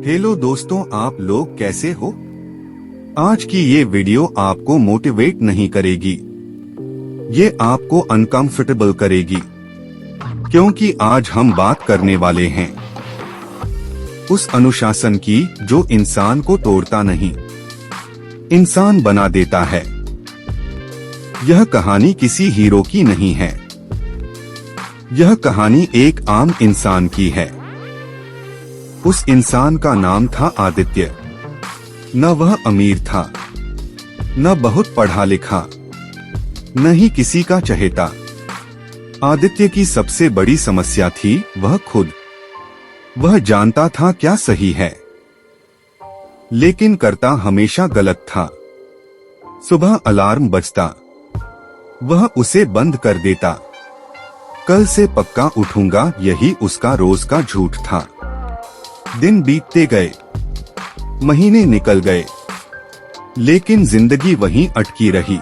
Hello दोस्तों, आप लोग कैसे हो? आज की ये वीडियो आपको मोटिवेट नहीं करेगी, ये आपको अनकंफर्टेबल करेगी, क्योंकि आज हम बात करने वाले हैं उस अनुशासन की जो इंसान को तोड़ता नहीं, इंसान बना देता है। यह कहानी किसी हीरो की नहीं है, यह कहानी एक आम इंसान की है। उस इंसान का नाम था आदित्य। न वह अमीर था, न बहुत पढ़ा लिखा, न ही किसी का चहेता। आदित्य की सबसे बड़ी समस्या थी वह खुद। वह जानता था क्या सही है, लेकिन करता हमेशा गलत था। सुबह अलार्म बजता, वह उसे बंद कर देता। कल से पक्का उठूंगा, यही उसका रोज का झूठ था। दिन बीतते गए, महीने निकल गए, लेकिन जिंदगी वहीं अटकी रही।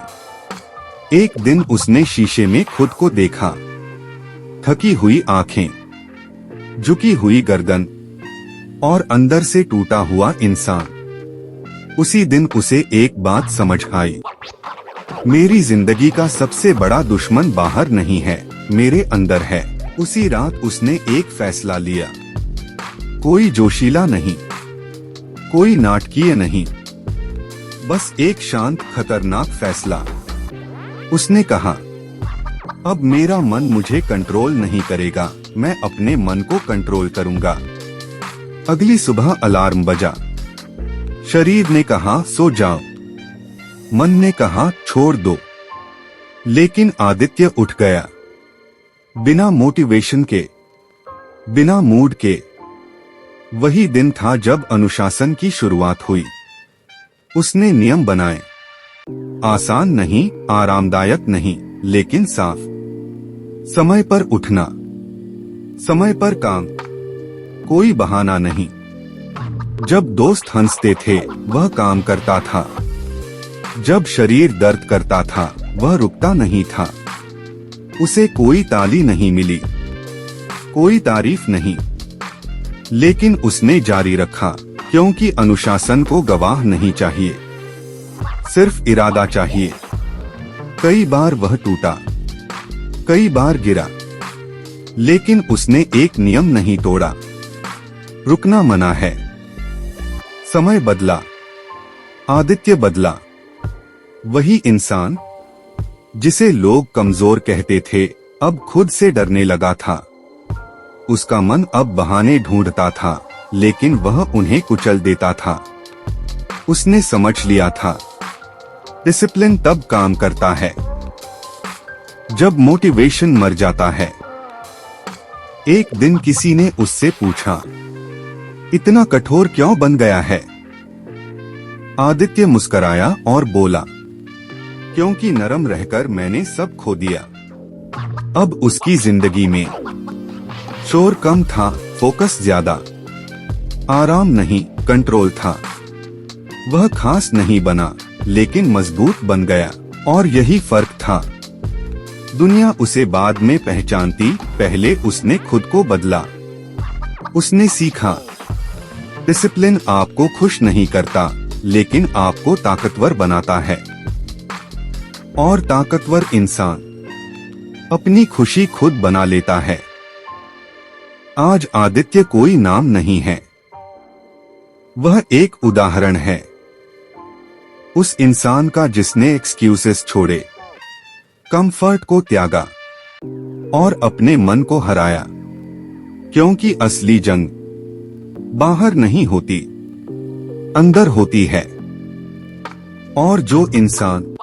एक दिन उसने शीशे में खुद को देखा। थकी हुई आंखें, झुकी हुई गर्दन और अंदर से टूटा हुआ इंसान। उसी दिन उसे एक बात समझ आई, मेरी जिंदगी का सबसे बड़ा दुश्मन बाहर नहीं है, मेरे अंदर है। उसी रात उसने एक फैसला लिया, कोई जोशीला नहीं, कोई नाटकीय नहीं, बस एक शांत खतरनाक फैसला। उसने कहा, अब मेरा मन मुझे कंट्रोल नहीं करेगा, मैं अपने मन को कंट्रोल करूंगा। अगली सुबह अलार्म बजा। शरीर ने कहा सो जाओ, मन ने कहा छोड़ दो, लेकिन आदित्य उठ गया। बिना मोटिवेशन के, बिना मूड के। वही दिन था जब अनुशासन की शुरुआत हुई। उसने नियम बनाए, आसान नहीं, आरामदायक नहीं, लेकिन साफ। समय पर उठना, समय पर काम, कोई बहाना नहीं। जब दोस्त हंसते थे वह काम करता था, जब शरीर दर्द करता था वह रुकता नहीं था। उसे कोई ताली नहीं मिली, कोई तारीफ नहीं, लेकिन उसने जारी रखा, क्योंकि अनुशासन को गवाह नहीं चाहिए, सिर्फ इरादा चाहिए। कई बार वह टूटा, कई बार गिरा, लेकिन उसने एक नियम नहीं तोड़ा, रुकना मना है। समय बदला, आदित्य बदला। वही इंसान जिसे लोग कमजोर कहते थे, अब खुद से डरने लगा था। उसका मन अब बहाने ढूंढता था, लेकिन वह उन्हें कुचल देता था। उसने समझ लिया था, डिसिप्लिन तब काम करता है जब मोटिवेशन मर जाता है। एक दिन किसी ने उससे पूछा, इतना कठोर क्यों बन गया है? आदित्य मुस्कुराया और बोला, क्योंकि नरम रहकर मैंने सब खो दिया। अब उसकी जिंदगी में शोर कम था, फोकस ज्यादा। आराम नहीं, कंट्रोल था। वह खास नहीं बना, लेकिन मजबूत बन गया, और यही फर्क था। दुनिया उसे बाद में पहचानती, पहले उसने खुद को बदला। उसने सीखा, डिसिप्लिन आपको खुश नहीं करता, लेकिन आपको ताकतवर बनाता है। और ताकतवर इंसान अपनी खुशी खुद बना लेता है। आज आदित्य कोई नाम नहीं है, वह एक उदाहरण है उस इंसान का जिसने एक्सक्यूजेस छोड़े, कंफर्ट को त्यागा और अपने मन को हराया। क्योंकि असली जंग बाहर नहीं होती, अंदर होती है। और जो इंसान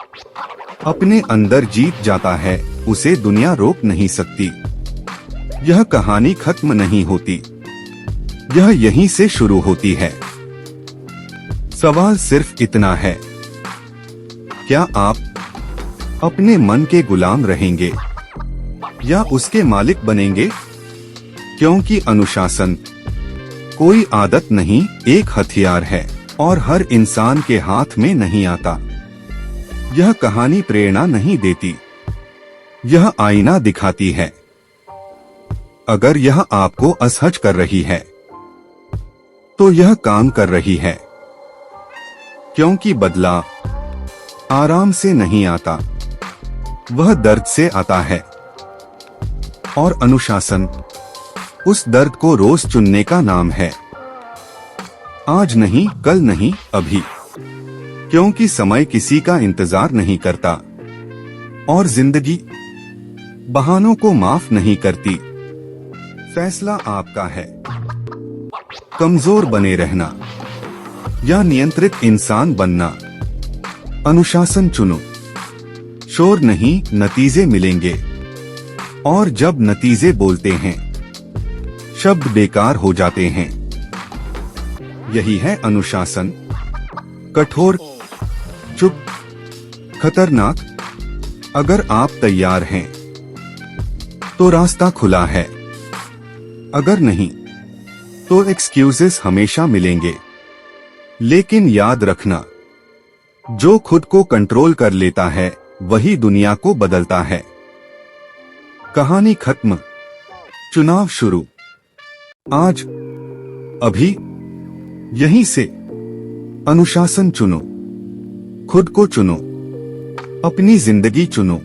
अपने अंदर जीत जाता है, उसे दुनिया रोक नहीं सकती। यह कहानी खत्म नहीं होती, यह यहीं से शुरू होती है। सवाल सिर्फ इतना है, क्या आप अपने मन के गुलाम रहेंगे या उसके मालिक बनेंगे? क्योंकि अनुशासन कोई आदत नहीं, एक हथियार है, और हर इंसान के हाथ में नहीं आता। यह कहानी प्रेरणा नहीं देती, यह आईना दिखाती है। अगर यह आपको असहज कर रही है, तो यह काम कर रही है, क्योंकि बदलाव आराम से नहीं आता, वह दर्द से आता है। और अनुशासन उस दर्द को रोज चुनने का नाम है। आज नहीं, कल नहीं, अभी, क्योंकि समय किसी का इंतजार नहीं करता और जिंदगी बहानों को माफ नहीं करती। फैसला आपका है, कमजोर बने रहना या नियंत्रित इंसान बनना। अनुशासन चुनो, शोर नहीं, नतीजे मिलेंगे। और जब नतीजे बोलते हैं, शब्द बेकार हो जाते हैं। यही है अनुशासन, कठोर, चुप, खतरनाक। अगर आप तैयार हैं तो रास्ता खुला है, अगर नहीं तो एक्सक्यूजेस हमेशा मिलेंगे। लेकिन याद रखना, जो खुद को कंट्रोल कर लेता है वही दुनिया को बदलता है। कहानी खत्म, चुनाव शुरू। आज, अभी, यहीं से। अनुशासन चुनो, खुद को चुनो, अपनी जिंदगी चुनो।